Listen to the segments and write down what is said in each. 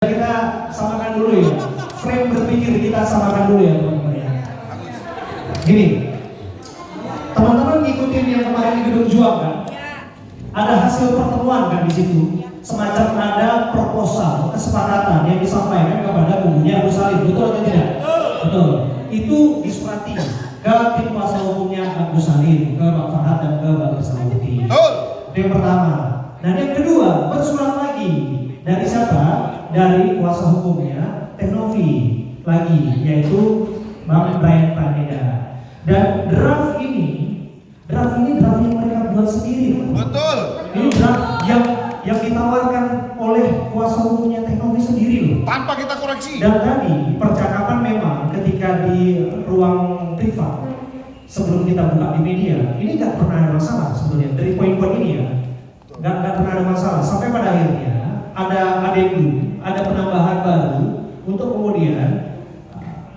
Kita samakan dulu ya, frame berpikir kita samakan dulu ya teman-teman ya. Gini, teman-teman ngikutin yang kemarin di Gedung Juang kan? Ada hasil pertemuan kan di situ, semacam ada proposal kesepakatan yang disampaikan kepada kubunya Agus Salim, betul atau tidak? Betul. Itu disurati ke tim kuasa hukumnya Agus Salim, ke Bang Farhad dan ke Bang Salahuddin. Itu yang pertama. Dan yang kedua, bersurat lagi dari siapa? Dari kuasa hukumnya Teknovi lagi, yaitu Bang Brian Paneda. Dan draft ini draft yang mereka buat sendiri. Betul. Ini draft yang ditawarkan oleh kuasa hukumnya Teknovi sendiri loh. Tanpa kita koreksi. Dan tadi percakapan memang ketika di ruang privat sebelum kita buka di media, ini nggak pernah ada masalah sebetulnya dari poin-poin ini ya. Nggak pernah ada masalah sampai pada akhirnya ada adendum, ada penambahan baru untuk kemudian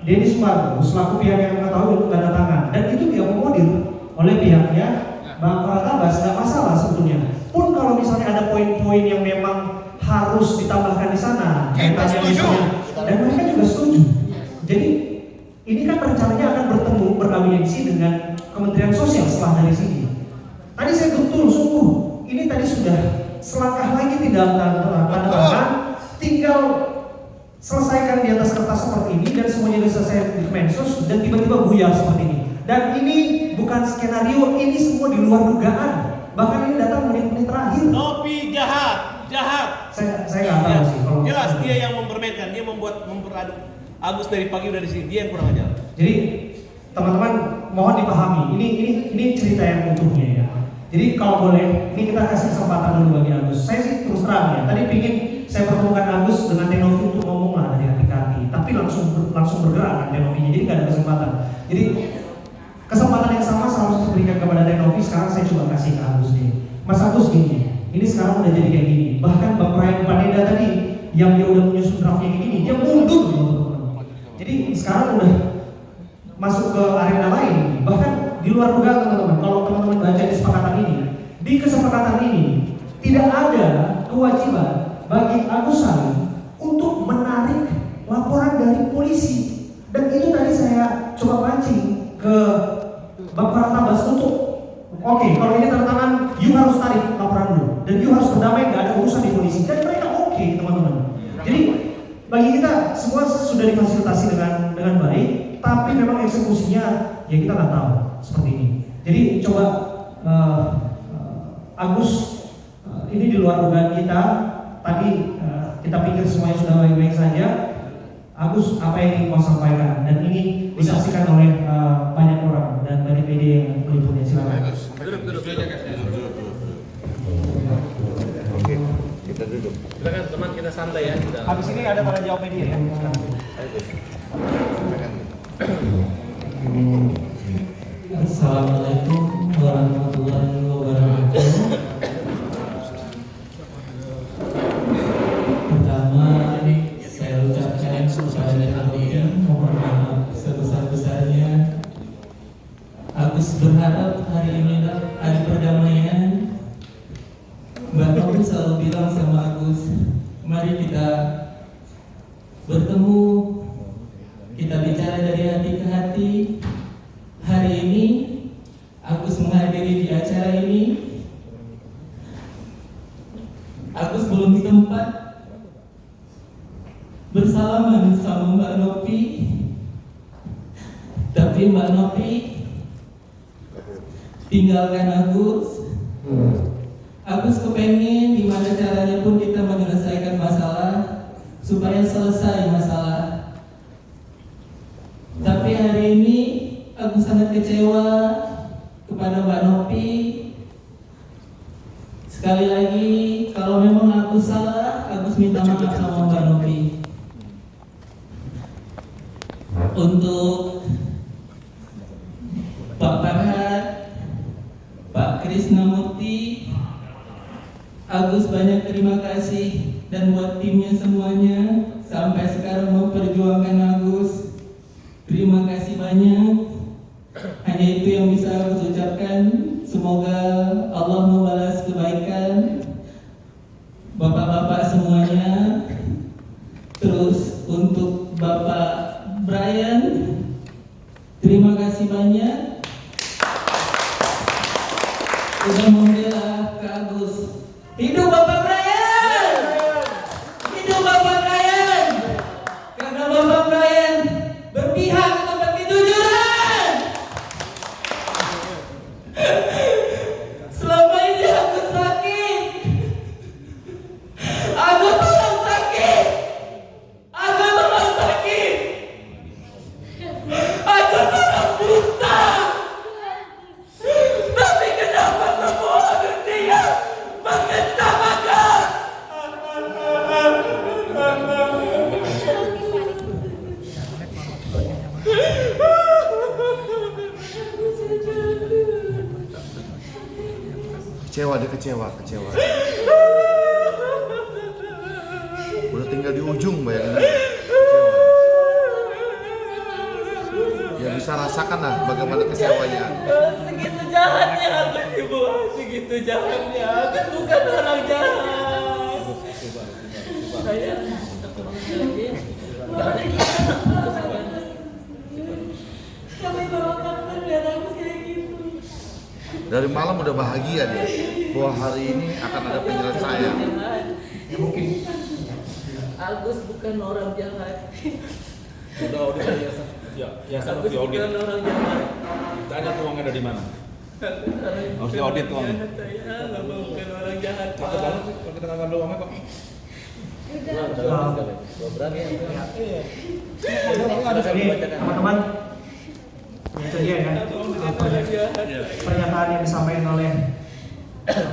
Denny Sumargo selaku pihak yang mengetahui untuk tanda tangan, dan itu diakomodir oleh pihaknya Bang Farhad Abbas, nggak masalah sebetulnya. Pun kalau misalnya ada poin-poin yang memang harus ditambahkan di sana, kita setuju, dan mereka juga setuju. Jadi ini kan rencananya akan bertemu beraudiensi dengan Kementerian Sosial setelah dari sini. Tadi saya betul sungguh ini tadi sudah selangkah lagi tidak tanda tangan, tinggal selesaikan di atas kertas seperti ini dan semuanya bisa saya di Kemensos dan tiba-tiba buyar seperti ini. Dan ini bukan skenario, ini semua di luar dugaan. Bahkan ini datang menit-menit terakhir. Nopi jahat. Saya nggak tahu sih. Kalau jelas dia yang mempermainkan, dia memperaduk Agus dari pagi udah di sini, dia yang kurang ajar. Jadi teman-teman mohon dipahami, ini cerita yang utuhnya ya. Jadi kalau boleh, ini kita kasih kesempatan dulu bagi Agus. Saya sih terus terang ya, tadi pingin saya pertemukan Agus dengan Teknovi untuk ngomong lah dari hati ke hati, tapi langsung bergerak kan Teknovinya, jadi nggak ada kesempatan. Jadi kesempatan yang sama selalu saya berikan kepada Teknovi, sekarang saya coba kasih ke Agus nih. Mas Agus gini, ini sekarang udah jadi kayak gini. Bahkan Bang Brian Paneda tadi yang dia udah menyusun draftnya kayak gini, dia mundur teman-teman. Jadi sekarang udah masuk ke arena lain, bahkan di luar dugaan teman-teman. Kalau teman-teman baca kesepakatan ini, di kesepakatan ini tidak ada kewajiban bagi Agus Salim untuk menarik laporan dari polisi. Dan itu tadi saya coba pancing ke Bang Farhad Abbas untuk oke, kalau ini tanda tangan, you harus tarik laporan dulu dan you harus berdamai, nggak ada urusan di polisi. Dan mereka oke teman-teman. Jadi bagi kita semua sudah difasilitasi dengan baik, tapi memang eksekusinya ya kita nggak tahu seperti ini. Jadi coba Agus, ini di luar dugaan kita. Tadi kita pikir semuanya sudah baik-baik saja. Agus, apa yang ingin kau sampaikan? Dan ini disaksikan oleh banyak orang dan banyak media yang meliputnya. Silakan. Duduk aja. Oke, kita duduk. Silakan teman, kita santai ya. Habis ini ada tanya jawab media ya. Assalamualaikum warahmatullahi wabarakatuh. Pertama, saya ucapkan kepada Teknovi mohon maaf sebesar-besarnya. Agus berharap hari ini hari perdamaian. Mbak Novi selalu bilang sama Agus, mari kita bertemu, kita bicara dari hati ke hati. Hari ini Agus menghadiri di acara ini. Agus belum di tempat bersalaman sama Mbak Novi, tapi Mbak Novi tinggalkan Agus. Agus kepengen gimana caranya pun kita menyelesaikan masalah supaya selesai masalah. Tapi hari ini aku sangat kecewa kepada Mbak Novi. Sekali lagi, kalau memang aku salah, aku minta maaf sama Mbak Novi. Untuk Pak Farhad, Pak Krisnamurti, Agus banyak terima kasih, dan buat timnya semuanya sampai sekarang memperjuangkan Agus, terima kasih banyak. Hanya itu yang bisa aku ucapkan. Semoga Allah membalas kebaikan bapak-bapak semuanya. Terus untuk Bapak Brian, terima kasih banyak sudah membela Kak Agus. Hidup Bapak Brian! Hidup Bapak Brian! Karena Bapak Brian berpihak untuk kejujuran. Selama ini Agus sakit. Agus orang sakit. Agus orang sakit. Agus orang buta. Tapi kenapa semua dunia mengenang Agus? Kecewa, dia kecewa. Udah tinggal di ujung, bayangin aja. Kecewa. Ya bisa rasakan lah bagaimana kecewanya. Segitu jahatnya Agus Ibu, segitu jahatnya. Agus bukan orang jahat. Saya kami bawa kabar lihat Agus kayak gitu. Dari malam udah bahagia dia bahwa hari ini akan ada penyelesaian. Ya mungkin. Agus bukan orang jahat. Udah biasa. Ya Agus bukan orang jahat. Tanya uangnya dari mana? Harus diaudit uangnya. Saya nggak mau bukan orang jahat. Takut banget sih kalau kita nggak ngambil uangnya kok. Jadi teman-teman, itu dia ya pernyataan yang disampaikan oleh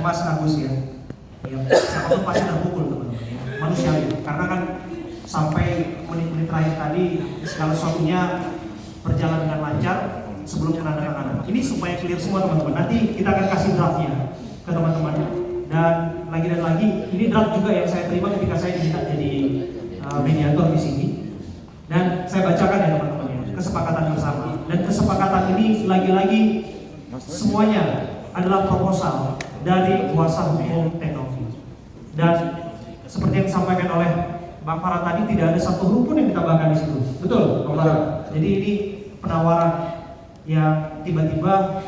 Mas Agus ya. Siapapun pasti terpukul teman-teman ya. Manusiawi, karena kan sampai menit-menit terakhir tadi segala sesuatunya berjalan dengan lancar sebelum menandatangani. Ini supaya clear semua teman-teman. Nanti kita akan kasih draftnya ke teman-teman. Dan lagi, ini draft juga yang saya terima ketika saya diminta jadi mediator di sini. Dan saya bacakan ya teman-teman ya, kesepakatan bersama. Dan kesepakatan ini lagi-lagi semuanya adalah proposal dari kuasa hukum Teknovi. Dan seperti yang disampaikan oleh Bang Farah tadi, tidak ada satu huruf pun yang ditambahkan di situ. Betul, Bang Farah. Jadi ini penawaran yang tiba-tiba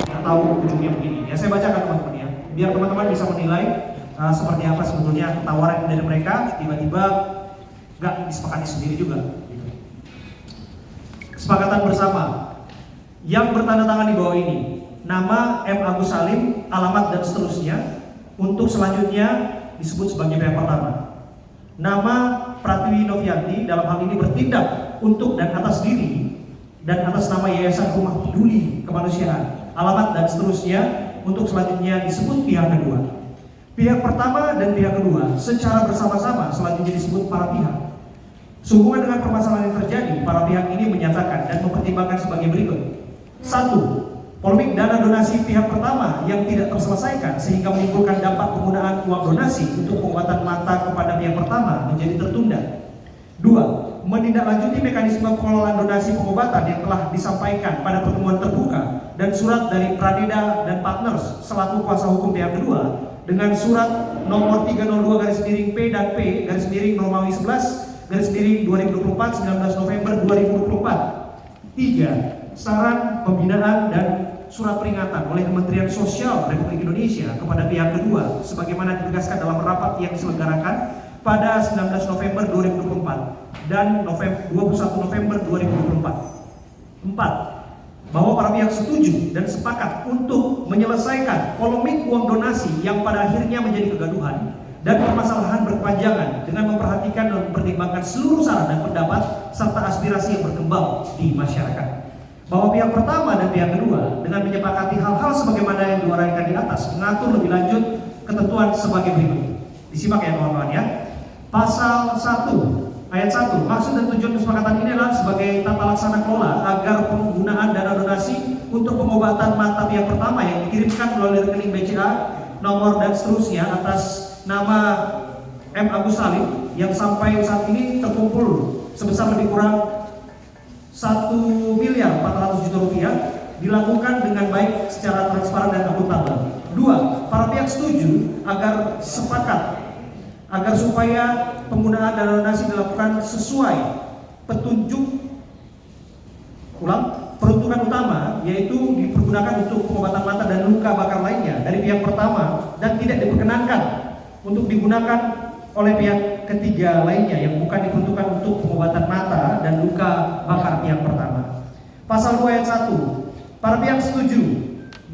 nggak tahu ujungnya begini. Ya saya bacakan teman-teman ya, biar teman-teman bisa menilai seperti apa sebetulnya tawaran dari mereka. Tiba-tiba nggak disepakati sendiri juga. Kesepakatan bersama yang bertanda tangan di bawah ini, nama M. Agus Salim, alamat dan seterusnya. Untuk selanjutnya disebut sebagai pihak pertama. Nama Pratiwi Novianti dalam hal ini bertindak untuk dan atas diri dan atas nama Yayasan Rumah Peduli Kemanusiaan, alamat dan seterusnya. Untuk selanjutnya disebut pihak kedua. Pihak pertama dan pihak kedua secara bersama-sama selanjutnya disebut para pihak. Sehubungan dengan permasalahan yang terjadi, para pihak ini menyatakan dan mempertimbangkan sebagai berikut. 1. Polemik dana donasi pihak pertama yang tidak terselesaikan sehingga menimbulkan dampak penggunaan uang donasi untuk pengobatan mata kepada pihak pertama menjadi tertunda. 2. Menindaklanjuti mekanisme pengelolaan donasi pengobatan yang telah disampaikan pada pertemuan terbuka dan surat dari Pradeda dan Partners selaku kuasa hukum pihak kedua dengan surat nomor 302/P dan P Romawi 11/2024 19 November 2024. 3. Saran pembinaan dan surat peringatan oleh Kementerian Sosial Republik Indonesia kepada pihak kedua sebagaimana ditegaskan dalam rapat yang diselenggarakan pada 19 November 2024 dan 21 November 2024. 4. Bahwa para pihak setuju dan sepakat untuk menyelesaikan polemik uang donasi yang pada akhirnya menjadi kegaduhan dan permasalahan berkepanjangan dengan memperhatikan dan mempertimbangkan seluruh saran dan pendapat serta aspirasi yang berkembang di masyarakat. Bahwa pihak pertama dan pihak kedua dengan menyepakati hal-hal sebagaimana yang diuraikan di atas mengatur lebih lanjut ketentuan sebagai berikut. Disimak ya teman-teman ya. Pasal 1 ayat 1, maksud dan tujuan kesepakatan ini adalah sebagai tata laksana kelola agar penggunaan dana donasi untuk pengobatan mata pihak pertama yang dikirimkan melalui rekening BCA nomor dan seterusnya atas nama M. Agus Salim yang sampai saat ini terkumpul sebesar lebih kurang 1.400.000.000 rupiah dilakukan dengan baik secara transparan dan akuntabel. 2. Para pihak setuju agar supaya penggunaan dana donasi dilakukan sesuai peruntukan utama, yaitu dipergunakan untuk pengobatan mata dan luka bakar lainnya dari pihak pertama dan tidak diperkenankan untuk digunakan oleh pihak ketiga lainnya yang bukan diperuntukkan untuk pengobatan mata dan luka bakar pihak pertama. Pasal 2 ayat 1, para pihak setuju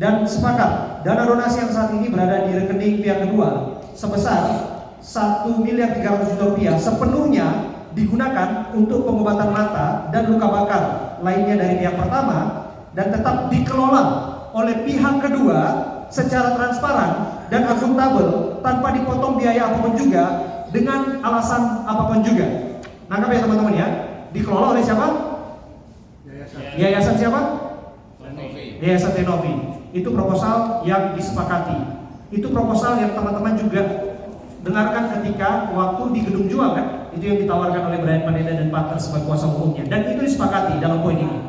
dan sepakat dana donasi yang saat ini berada di rekening pihak kedua sebesar 1.300.000.000 rupiah sepenuhnya digunakan untuk pengobatan mata dan luka bakar lainnya dari pihak pertama dan tetap dikelola oleh pihak kedua secara transparan dan akuntabel tanpa dipotong biaya apapun juga dengan alasan apapun juga. Nangkap ya teman-teman ya? Dikelola oleh siapa? Yayasan siapa? Yayasan Tenovi. Itu proposal yang disepakati. Itu proposal yang teman-teman juga dengarkan ketika waktu di Gedung Juang kan? Itu yang ditawarkan oleh Brian Paneda dan partner sebagai kuasa hukumnya. Dan itu disepakati dalam poin ini.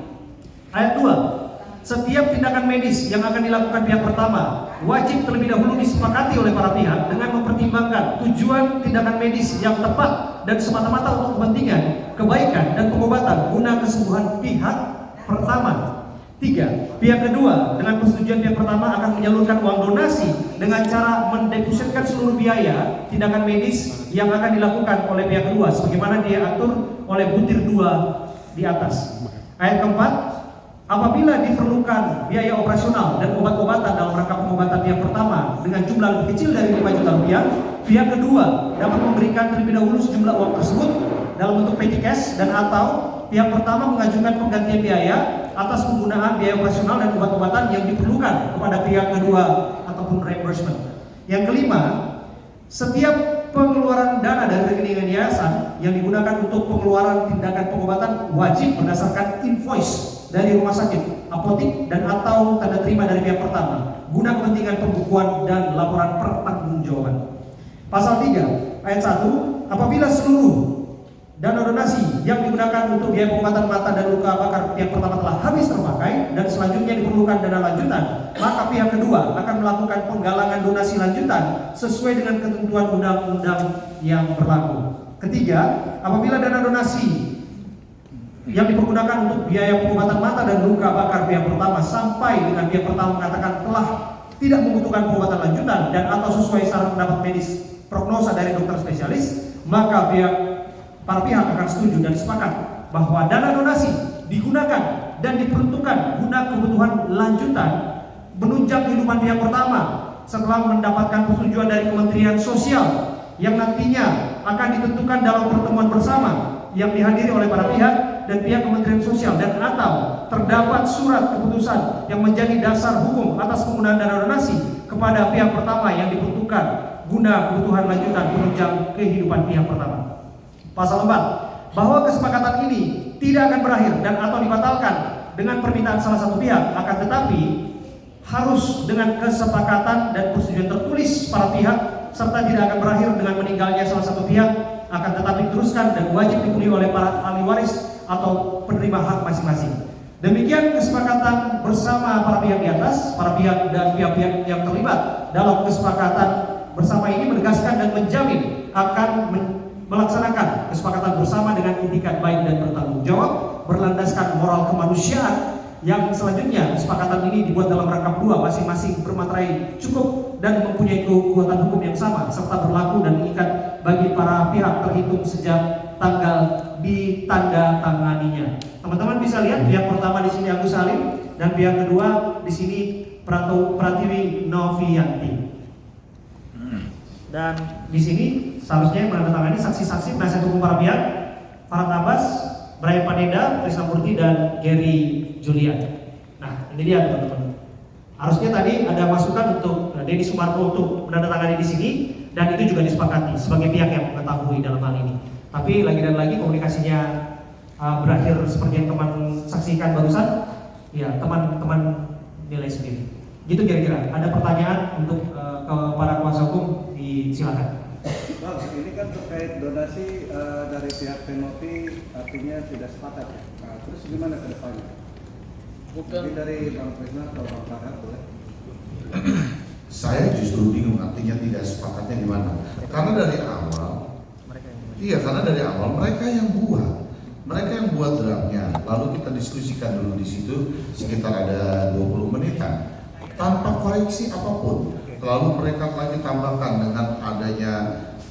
Ayat 2, setiap tindakan medis yang akan dilakukan pihak pertama wajib terlebih dahulu disepakati oleh para pihak dengan mempertimbangkan tujuan tindakan medis yang tepat dan semata-mata untuk kepentingan, kebaikan, dan pengobatan guna kesembuhan pihak pertama. 3, pihak kedua dengan persetujuan pihak pertama akan menyalurkan uang donasi dengan cara mendepositkan seluruh biaya tindakan medis yang akan dilakukan oleh pihak kedua sebagaimana diatur oleh butir 2 di atas. Ayat keempat, apabila diperlukan biaya operasional dan obat-obatan dalam rangka pengobatan pihak pertama dengan jumlah lebih kecil dari 5 juta rupiah, pihak kedua dapat memberikan terlebih dahulu sejumlah uang tersebut dalam bentuk petty cash dan atau pihak pertama mengajukan penggantian biaya atas penggunaan biaya operasional dan obat-obatan yang diperlukan kepada pihak kedua ataupun reimbursement. Yang kelima, setiap pengeluaran dana dari rekening yayasan yang digunakan untuk pengeluaran tindakan pengobatan wajib berdasarkan invoice dari rumah sakit, apotik, dan atau tanda terima dari pihak pertama guna kepentingan pembukuan dan laporan pertanggungjawaban. Pasal 3 ayat 1, apabila seluruh dana donasi yang digunakan untuk biaya pengobatan mata dan luka bakar pihak pertama telah habis terpakai dan selanjutnya diperlukan dana lanjutan, maka pihak kedua akan melakukan penggalangan donasi lanjutan sesuai dengan ketentuan undang-undang yang berlaku. Ketiga, apabila dana donasi yang dipergunakan untuk biaya pengobatan mata dan luka bakar pihak pertama sampai dengan pihak pertama mengatakan telah tidak membutuhkan pengobatan lanjutan dan atau sesuai saran pendapat medis prognosa dari dokter spesialis, maka para pihak akan setuju dan sepakat bahwa dana donasi digunakan dan diperuntukkan guna kebutuhan lanjutan menunjang kehidupan pihak pertama setelah mendapatkan persetujuan dari Kementerian Sosial yang nantinya akan ditentukan dalam pertemuan bersama yang dihadiri oleh para pihak dan pihak Kementerian Sosial dan atau terdapat surat keputusan yang menjadi dasar hukum atas penggunaan dana donasi kepada pihak pertama yang diperuntukkan guna kebutuhan lanjutan penunjang kehidupan pihak pertama. Pasal 4, bahwa kesepakatan ini tidak akan berakhir dan atau dibatalkan dengan permintaan salah satu pihak, akan tetapi harus dengan kesepakatan dan persetujuan tertulis para pihak serta tidak akan berakhir dengan meninggalnya salah satu pihak, akan tetapi diteruskan dan wajib dipenuhi oleh para ahli waris atau penerima hak masing-masing. Demikian kesepakatan bersama para pihak di atas, para pihak dan pihak-pihak yang terlibat dalam kesepakatan bersama ini menegaskan dan menjamin akan melaksanakan kesepakatan bersama dengan itikat baik dan bertanggung jawab berlandaskan moral kemanusiaan yang selanjutnya kesepakatan ini dibuat dalam rangka 2 masing-masing bermaterai cukup dan mempunyai kekuatan hukum yang sama serta berlaku dan mengikat bagi para pihak terhitung sejak tanggal ditandatanganinya. Teman-teman bisa lihat pihak pertama di sini Agus Salim dan pihak kedua di sini Pratiwi Novianti. Dan di sini seharusnya yang menandatangani saksi-saksi penasihat hukum para pihak, Farhad Abbas, Brian Paneda, Krisnamurti, dan Gary Julian. Nah, ini dia teman-teman. Harusnya tadi ada masukan untuk Denny Sumarko untuk menandatangani di sini dan itu juga disepakati sebagai pihak yang mengetahui dalam hal ini. Tapi lagi dan lagi komunikasinya berakhir seperti yang teman saksikan barusan. Ya, teman-teman nilai sendiri. Gitu kira-kira. Ada pertanyaan untuk para kuasa hukum? Silakan. Bang, ini kan terkait donasi dari pihak Tenovi artinya tidak sepakat ya. Nah, terus gimana ke depannya? Mungkin dari Bang Krisna atau Bang Farhad boleh? Saya justru bingung artinya tidak sepakatnya gimana. Karena dari awal Iya, karena dari awal mereka yang buat drumnya, lalu kita diskusikan dulu di situ sekitar ada 20 menitan tanpa koreksi apapun. Lalu mereka lagi tambahkan dengan adanya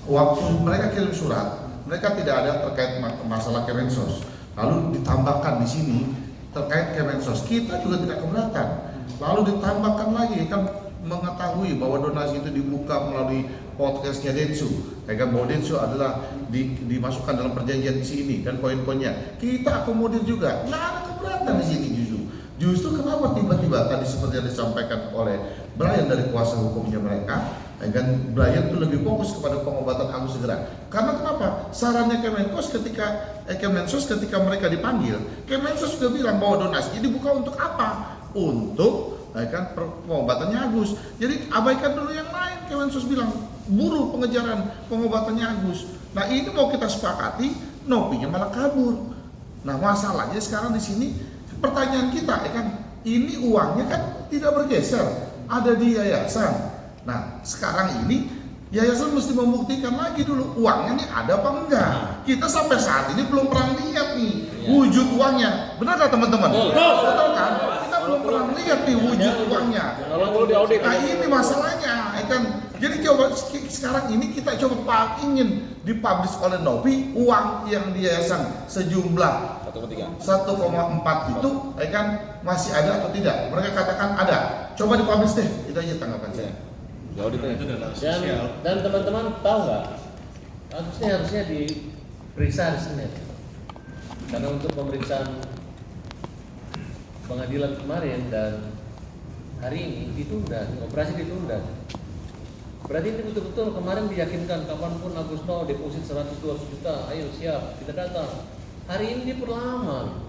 waktu mereka kirim surat, mereka tidak ada terkait masalah Kemensos, lalu ditambahkan di sini terkait Kemensos, kita juga tidak keberatan. Lalu ditambahkan lagi kan mengetahui bahwa donasi itu dibuka melalui podcastnya Densu, kan bahwa Densu adalah dimasukkan dalam perjanjian di sini dan poin-poinnya kita akomodir juga, nggak ada keberatan di sini justru kenapa tiba-tiba tadi seperti yang disampaikan oleh Brian dari kuasa hukumnya mereka, kan Brian itu lebih fokus kepada pengobatan Agus segera. Karena kenapa? Sarannya Kemensos ketika mereka dipanggil, Kemensos juga bilang bahwa donasi ini dibuka untuk apa? Untuk kan pengobatannya Agus. Jadi abaikan dulu yang lain. Kemensos bilang buru pengejaran pengobatannya Agus. Nah ini mau kita sepakati, Nopinya malah kabur. Nah masalahnya sekarang di sini pertanyaan kita, kan ini uangnya kan tidak bergeser, ada di yayasan. Nah sekarang ini yayasan mesti membuktikan lagi dulu uangnya nih ada apa enggak. Kita sampai saat ini belum pernah lihat nih wujud uangnya. Benar nggak teman-teman? Betul kan? Kita belum pernah lihat nih wujud uangnya. Nah ini masalahnya, kan. Jadi coba sekarang ini kita coba ingin dipublish oleh Nopi uang yang di yayasan sejumlah 1,4 itu, kan masih ada atau tidak? Mereka katakan ada. Coba dipublish deh. Itu aja tanggapan saya. Dan teman-teman tahu nggak? Agus ini harusnya diperiksa hari Senin. Karena untuk pemeriksaan pengadilan kemarin dan hari ini ditunda, operasi ditunda. Berarti ini betul-betul kemarin diyakinkan kapanpun Agus mau deposit 100-200 juta, ayo siap, kita datang. Hari ini diperlama,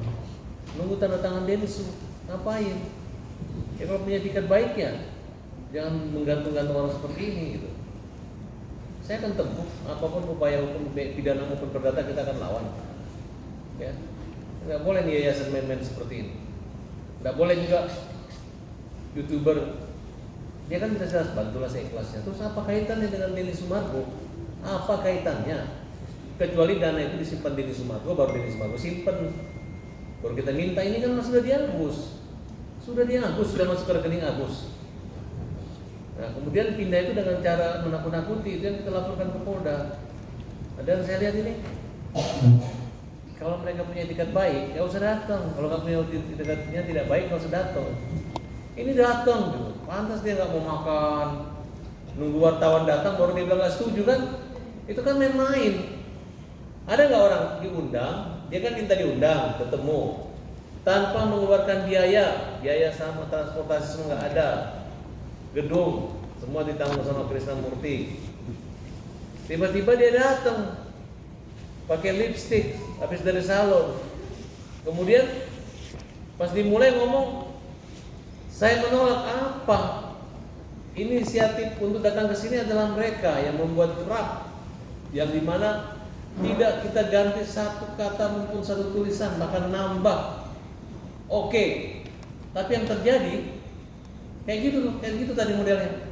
nunggu tanda tangan Densu, ngapain? Ya kalau punya tiket baik ya, jangan menggantung-gantung orang seperti ini gitu. Saya akan tempuh apapun upaya hukum pidana maupun perdata kita akan lawan. Ya, nggak boleh nih yayasan main-main seperti ini. Nggak boleh juga YouTuber. Dia kan bisa jelas bantulah saya ikhlasnya. Terus apa kaitannya dengan Denny Sumargo? Apa kaitannya? Kecuali dana itu disimpan Denny Sumargo, baru Denny Sumargo simpen. Baru kita minta, ini kan sudah dianggus. Sudah masuk ke rekening Agus. Nah kemudian pindah itu dengan cara menakut-nakuti, itu yang kita laporkan ke Polda. Dan saya lihat ini, kalau mereka punya etikat baik, ya usah datang. Kalau nggak punya etikatnya tidak baik, nggak usah datang. Ini datang, gitu. Pantas dia nggak mau makan, nunggu wartawan datang baru dia bilang nggak setuju kan? Itu kan main-main. Ada nggak orang diundang? Dia kan minta diundang, ketemu, tanpa mengeluarkan biaya sama transportasi semua nggak ada, gedung semua ditanggung sama Krisnamurti. Tiba-tiba dia datang, pakai lipstick, habis dari salon. Kemudian pas dimulai ngomong, saya menolak apa? Inisiatif untuk datang ke sini adalah mereka yang membuat draft yang dimana tidak kita ganti satu kata maupun satu tulisan, bahkan nambah. Oke, tapi yang terjadi kayak gitu tadi modelnya.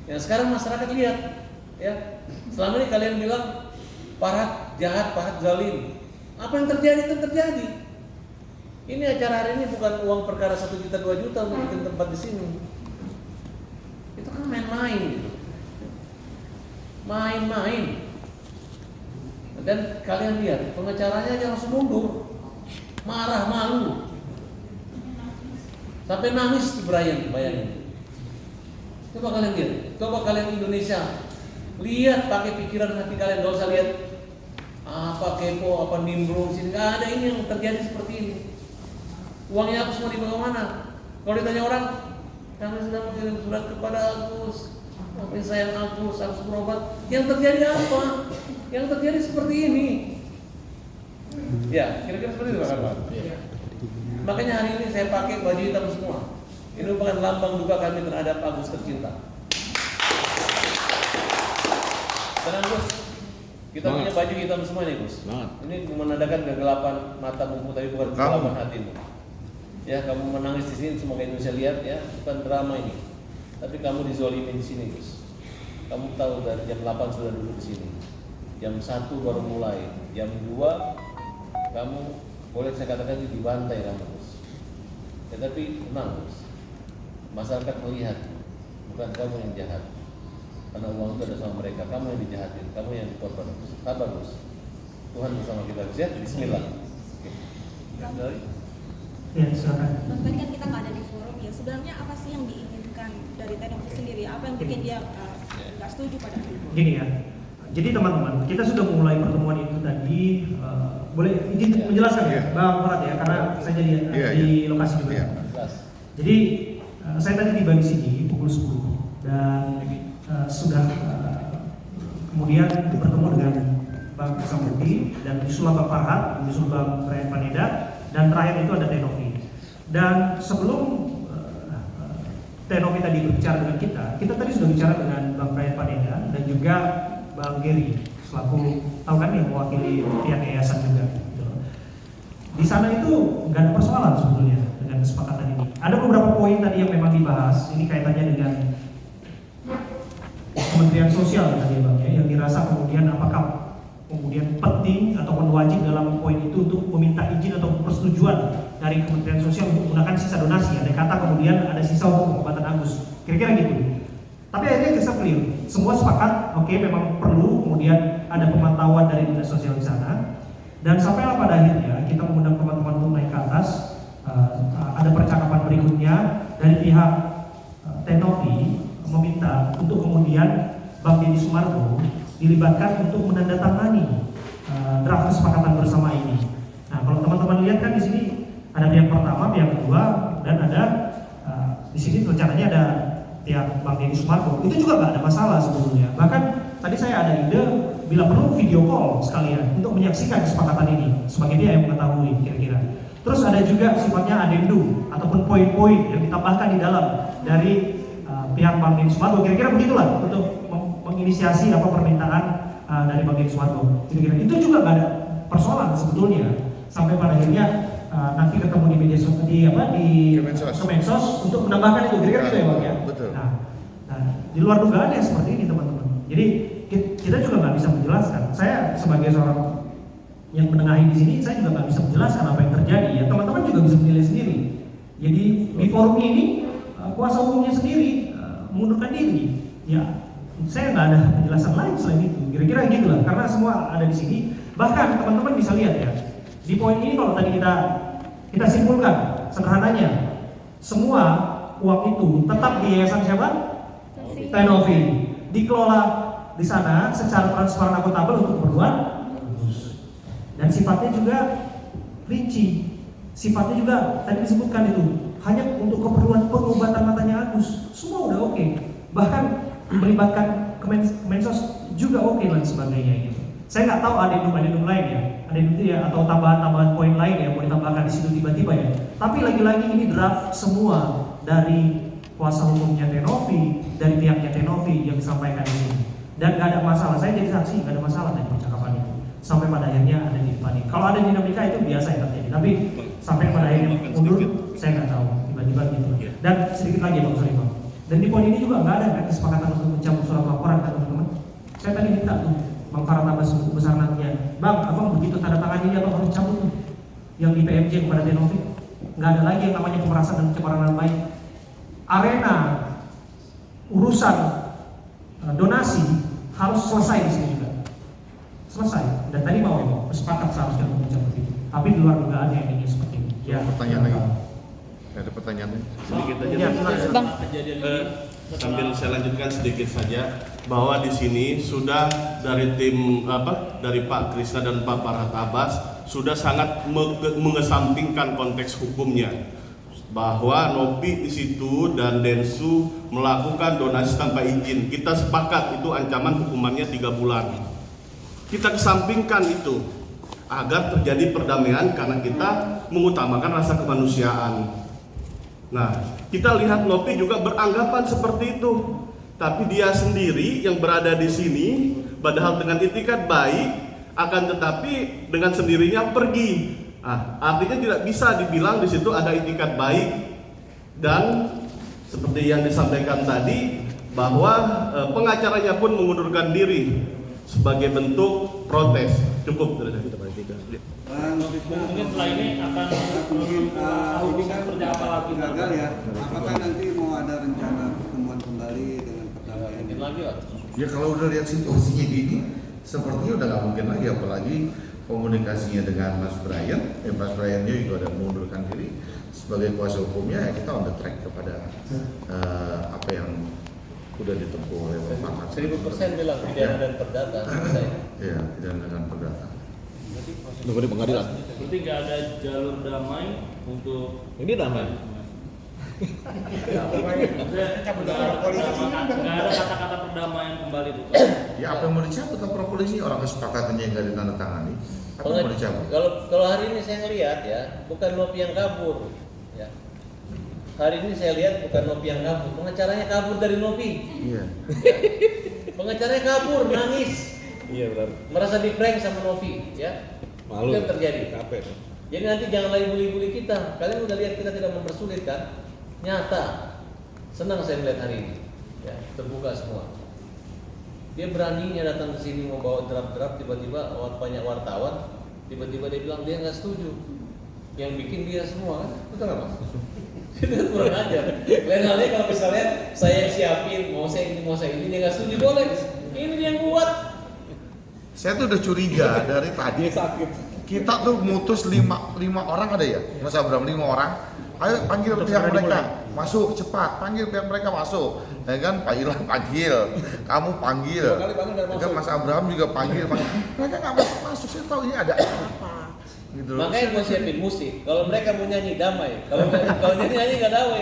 Yang sekarang masyarakat lihat, ya. Selama ini kalian bilang Farhad jahat, Farhad zalim. Apa yang terjadi? Itu terjadi. Ini acara hari ini bukan uang perkara 1 juta 2 juta untuk bikin tempat di sini. Itu kan main-main gitu. Main-main. Dan kalian lihat pengacaranya aja langsung mundur. Marah, malu. Sampai nangis Brian, bayangin. Coba kalian lihat. Coba kalian Indonesia lihat pakai pikiran hati kalian, gak usah lihat apa kepo, apa nimbrung sini. Gak ada ini yang terjadi seperti ini. Uangnya Agus mau dibawa mana? Kalau ditanya orang, kami sudah mengirim surat kepada Agus, tapi sayang Agus berobat. Yang terjadi apa? Yang terjadi seperti ini. Ya, kira-kira seperti itu Pak. Makanya hari ini saya pakai baju hitam semua. Ini merupakan lambang duka kami terhadap Agus tercinta. Tenang Gus, kita punya baju hitam semua nih Gus. Ini menandakan kegelapan matamu, tapi bukan kegelapan hatimu. Ya, kamu menangis di sini, semoga Indonesia lihat ya, bukan drama ini. Tapi kamu dizolimin di sini, Gus. Kamu tahu dari jam 8 sudah duduk di sini. jam 1 baru mulai, jam 2 kamu boleh saya katakan dibantai kamu Gus. Tetapi tenang Gus, masyarakat melihat bukan kamu yang jahat, karena uang itu ada sama mereka, kamu yang dijahatin, kamu yang dikorban Gus. Sabar Gus, Tuhan bersama kita Gus ya, Bismillah. Oke. Dari Ya, silakan. Bang, tadi kan kita nggak ada di forum ya. Sebenarnya apa sih yang diinginkan dari Tenovi sendiri? Apa yang bikin dia nggak setuju pada itu? Gini ya, jadi teman-teman, kita sudah mulai pertemuan itu tadi. Boleh izin menjelaskan ya, Bang Farad ya, karena saya jadi di lokasi juga. jelas. Jadi saya tadi tiba di sini pukul 10 dan sudah kemudian bertemu dengan Bang Samudi dan disusul Bang Farhad, disusul Bang Brian Paneda, dan terakhir itu ada Tenovi. Dan sebelum Tenovi tadi berbicara dengan kita tadi sudah bicara dengan Bang Brian Paneda dan juga Bang Gary selaku tahu kan yang mewakili pihak yayasan juga. Gitu. Di sana itu nggak ada persoalan sebetulnya dengan kesepakatan ini. Ada beberapa poin tadi yang memang dibahas. Ini kaitannya dengan Kementerian Sosial tadi Bang ya, yang dirasa kemudian apakah kemudian penting ataupun wajib dalam poin itu untuk meminta izin atau persetujuan dari Kementerian Sosial untuk menggunakan sisa donasi. Ada kata kemudian ada sisa untuk pengobatan Agus. Kira-kira gitu. Tapi akhirnya kita clear. Semua sepakat, oke, memang perlu kemudian ada pemantauan dari dinas sosial di sana. Dan sampailah pada akhirnya kita mengundang teman-teman untuk naik ke atas. Ada percakapan berikutnya dari pihak Tenovi meminta untuk kemudian Bang Deddy Sumargo dilibatkan untuk menandatangani draft kesepakatan bersama ini. Nah, kalau teman-teman lihat kan di sini ada pihak pertama, pihak kedua, dan ada di sini rencananya ada pihak Bang Deddy Sumargo. Itu juga nggak ada masalah sebetulnya. Bahkan tadi saya ada ide bila perlu video call sekalian untuk menyaksikan kesepakatan ini sebagai dia yang mengetahui kira-kira. Terus ada juga sifatnya adendum ataupun poin-poin yang ditambahkan di dalam dari pihak Bang Deddy Sumargo. Kira-kira begitulah untuk menginisiasi apa permintaan dari Bang Deddy Sumargo. Kira-kira itu juga nggak ada persoalan sebetulnya sampai pada akhirnya nanti ketemu di media sosial di Kemensos untuk menambahkan itu. Kira-kira gitu ya Bang ya. Betul. Nah, di luar dugaan ya seperti ini teman-teman. Jadi kita juga nggak bisa menjelaskan. Saya sebagai seorang yang menengahi di sini, saya juga nggak bisa menjelaskan apa yang terjadi. Ya teman-teman juga bisa menilai sendiri. Jadi di forum ini kuasa hukumnya sendiri mengundurkan diri. Ya, saya nggak ada penjelasan lain selain itu. Kira-kira gitulah. Karena semua ada di sini. Bahkan teman-teman bisa lihat ya. Di poin ini kalau tadi kita simpulkan sederhananya, semua uang itu tetap di yayasan siapa? Tenovi. Dikelola di sana secara transparan akuntabel untuk keperluan dan sifatnya juga rinci. Sifatnya juga tadi disebutkan itu hanya untuk keperluan pengobatan matanya Agus. Semua udah oke. Bahkan melibatkan Kemensos juga oke dan sebagainya gitu. Saya nggak tahu adendum lain ya, adendum itu ya atau tambahan poin lain yang mau ditambahkan di situ tiba-tiba ya. Tapi lagi-lagi ini draft semua dari kuasa hukumnya Tenovi, dari pihaknya Tenovi yang disampaikan di sini. Dan nggak ada masalah, saya jadi saksi nggak ada masalah dari percakapan itu. Sampai pada akhirnya ada di depan ini. Kalau ada dinamika itu biasa ya terjadi. Tapi sampai pada akhirnya mundur, saya nggak tahu tiba-tiba gitu. Dan sedikit lagi Bang Sorry Bang. Dan di poin ini juga nggak ada kan kesepakatan untuk mencabut surat laporan kan teman-teman. Saya tadi minta tuh Bang Farad Abbas buku besar nantinya. Bang, abang begitu tanda tangan ini abang harus cabut tuh yang di PMJ kepada Tenovi. Nggak ada lagi yang namanya pemerasan dan pencemaran nama baik. Arena urusan donasi harus selesai di sini juga. Selesai. Dan tadi mau sepakat seharusnya untuk mencabut itu. Tapi di luar dugaan yang ini seperti ini. Ya, Pertanyaan lagi. Ada pertanyaan lagi? Sedikit aja. Ya, silakan. Bang. Sambil saya lanjutkan sedikit saja bahwa di sini sudah dari tim dari Pak Krisna dan Pak Farhad Abbas sudah sangat mengesampingkan konteks hukumnya bahwa Nopi di situ dan Densu melakukan donasi tanpa izin. Kita sepakat itu ancaman hukumannya 3 bulan. Kita kesampingkan itu agar terjadi perdamaian karena kita mengutamakan rasa kemanusiaan. Nah, kita lihat Nopi juga beranggapan seperti itu, tapi dia sendiri yang berada di sini, padahal dengan itikat baik, akan tetapi dengan sendirinya pergi. Artinya tidak bisa dibilang di situ ada itikat baik dan seperti yang disampaikan tadi bahwa pengacaranya pun mengundurkan diri. sebagai bentuk protes. Cukup dari saya. Mungkin setelah ini akan mungkin ini kan seperti apa lagi? gagal ya. Apakah nanti mau ada rencana pertemuan kembali dengan perdamaian? Mungkin lagi lah. Ya kalau udah lihat situasinya gini, sepertinya udah nggak mungkin lagi, apalagi komunikasinya dengan Mas Brian. Mas Brian dia juga udah mengundurkan diri sebagai kuasa hukumnya. Ya kita on the track kepada apa yang udah ditempuh oleh Pak Mat. 1000% bilang pidana dan perdata selesai. Ya, pidana dan perdata. Nunggu di pengadilan. Berarti nggak ada jalur damai untuk Ini damai. nggak ada kata-kata perdamaian kembali tuh. Ya apa yang mau dicabut lapor polisi, orang kesepakatannya yang nggak ditandatangani. Apa yang mau dicabut? Kalau hari ini saya ngelihat ya, bukan Nopi yang kabur. Ya. Hari ini saya lihat bukan Nopi yang kabur, pengacaranya kabur dari Nopi. Iya. Pengacaranya kabur, nangis, Iya benar. merasa di-prank sama Nopi, ya. Malu. Itu yang terjadi. Capek. Jadi nanti jangan lagi bully-bully kita. Kalian udah lihat kita tidak mempersulit kan? Nyata. Senang saya melihat hari ini. Ya, terbuka semua. Dia beraninya datang ke sini mau bawa draft-draft, tiba-tiba banyak wartawan, tiba-tiba dia bilang dia nggak setuju. Yang bikin dia semua kan? Betul nggak Mas? Itu kurang ajar. Lain halnya kalau misalnya saya siapin mau saya ini dia nggak setuju, boleh. Ini dia yang buat. Saya tuh udah curiga dari tadi. Kita tuh mutus 5 orang ada ya, Mas Abram 5 orang. Ayo panggil pihak mereka masuk cepat, panggil pihak mereka masuk. Ya kan Pak Ilham panggil, kamu panggil. Ya kan Mas Abraham juga panggil. Mereka nggak masuk. Saya tahu ini ada apa. Gitu loh. Makanya gue siapin musik. Kalau mereka mau nyanyi damai, kalau nyanyi nggak damai.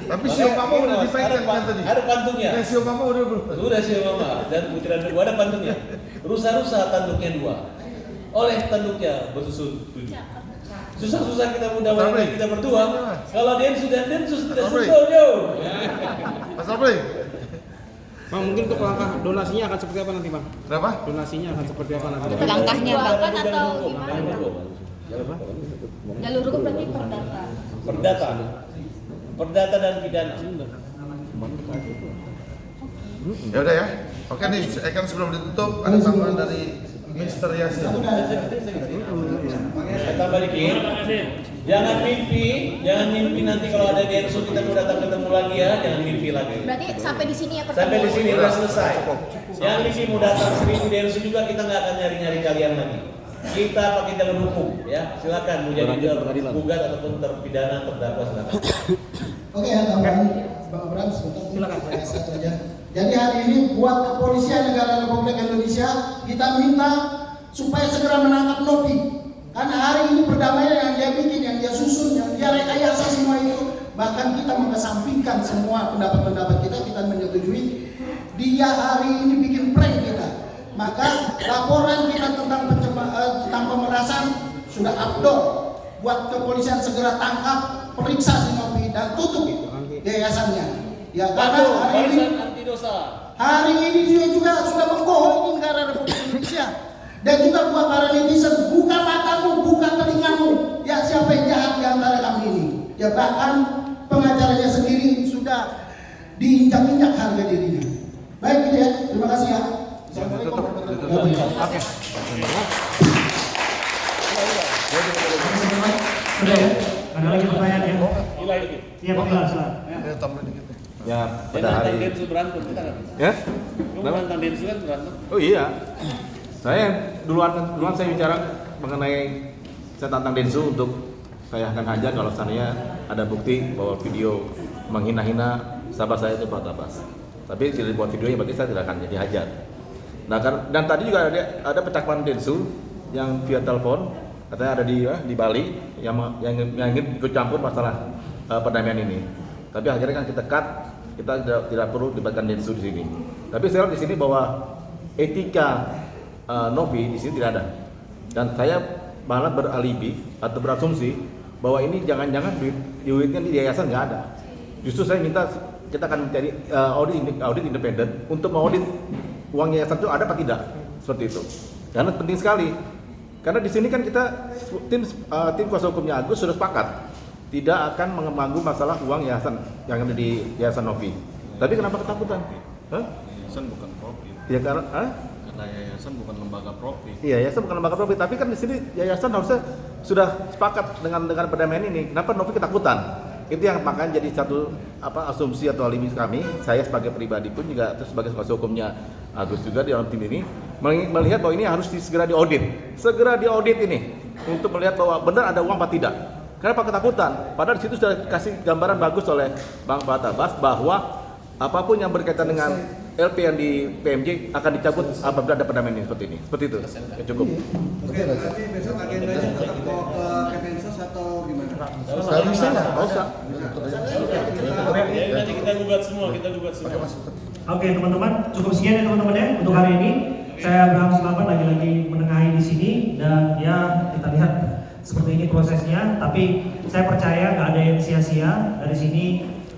Tapi Sio Mama udah dipegang kan tadi. Ada pantunnya. Sio Mama udah belum. Sudah Sio Mama dan putiran kedua ada pantunnya. Rusa-rusa tanduknya 2. Oleh tanduknya bersusun 7. Susah-susah kita mudah wanita kita berdua. Kalau Densus dan Densus tidak suka jauh. Mas Apri, Bang, mungkin untuk langkah donasinya akan seperti apa nanti, Bang? berapa? Donasinya akan seperti apa nanti? Langkahnya Bang Bahkan atau gimana? Jalur hukum berarti perdata. Perdata dan pidana. Ya udah ya. Oke nih, kan sebelum ditutup ada tambahan dari Mr. Yasin. Saya tambah dikit. Jangan mimpi nanti kalau ada Densus kita mau datang ketemu lagi ya, jangan mimpi lagi. Berarti sampai di sini ya Sampai di pertemuan. sini udah selesai. Yang di sini mau datang 1000 Densus juga kita nggak akan nyari-nyari kalian lagi. Kita pakai jalur hukum ya. Silakan mau jadi tergugat ataupun terpidana terdakwa silakan. Oke ya, tambahan Bang Abraham sebentar. Silakan. Saja. Jadi hari ini buat kepolisian negara Republik Indonesia kita minta supaya segera menangkap Nopi. Karena hari ini perdamaian yang dia bikin, yang dia susun, yang dia rekayasa semua itu, bahkan kita mengesampingkan semua pendapat-pendapat kita menyetujui dia hari ini bikin prank kita. Maka laporan kita tentang pemerasan sudah upload. Buat kepolisian segera tangkap, periksa si Nopi dan tutup yayasannya. Ya karena hari ini dia juga sudah membohongi negara Republik Indonesia. Dan juga buat para netizen, buka matamu, buka telingamu. Ya siapa yang jahat di antara kami ini? Ya bahkan pengacaranya sendiri sudah diinjak-injak harga dirinya. Baik gitu ya, terima kasih ya. Assalamualaikum warahmatullahi wabarakatuh. Sudah ya? Ada lagi pertanyaan ya? Iya Pak Ilham, silakan. Ya, pada hari ini. berantem kita kan. Ya? Tentang Densus kan berantem. Oh iya. Saya duluan saya bicara mengenai saya tantang Densu untuk saya akan hajar kalau seandainya ada bukti bahwa video menghina-hina sahabat saya itu Pak Abbas. Tapi tidak dibuat videonya, berarti saya tidak akan jadi hajar. Nah, dan tadi juga ada percakapan Densu yang via telepon katanya ada di Bali yang ingin ikut campur masalah perdamaian ini. Tapi akhirnya kan kita cut, kita tidak perlu libatkan Densu di sini. Tapi saya lihat di sini bahwa etika Novi di sini tidak ada, dan saya malah beralibi atau berasumsi bahwa ini jangan-jangan duitnya di yayasan nggak ada. Justru saya minta kita akan mencari audit independen untuk mengaudit uang yayasan itu ada apa tidak, seperti itu. Karena penting sekali. Karena di sini kan kita tim kuasa hukumnya Agus sudah sepakat tidak akan mengganggu masalah uang yayasan yang ada di yayasan Novi. Tapi kenapa ketakutan? yayasan bukan profit. Ya karena Karena yayasan bukan lembaga profit. iya, yayasan bukan lembaga profit, tapi kan di sini yayasan harusnya sudah sepakat dengan perdamaian ini. Kenapa Novi ketakutan? Itu yang makanya jadi satu asumsi atau alibi kami. Saya sebagai pribadi pun juga, terus sebagai kuasa hukumnya Agus juga di dalam tim ini melihat bahwa ini harus segera diaudit ini untuk melihat bahwa benar ada uang apa tidak. Kenapa ketakutan? Padahal di situ sudah kasih gambaran bagus oleh Bang Farhad Abbas bahwa apapun yang berkaitan dengan LP yang di PMJ akan dicabut apabila ada perdamaian seperti ini. Seperti itu. Ya, cukup. Oke, berarti besok agendanya tetap bawa ke Kemensos atau gimana? Nggak bisa lah. Nggak usah. Ya nanti kita gugat semua. Oke teman-teman, cukup sekian ya teman-teman ya untuk hari ini. Saya Abraham Selamat lagi-lagi menengahi di sini dan ya kita lihat seperti ini prosesnya. Tapi saya percaya nggak ada yang sia-sia dari sini.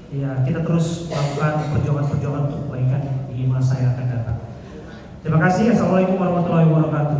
Ya kita terus melakukan perjuangan-perjuangan untuk kebaikan di masa yang akan datang. Terima kasih. Assalamualaikum warahmatullahi wabarakatuh.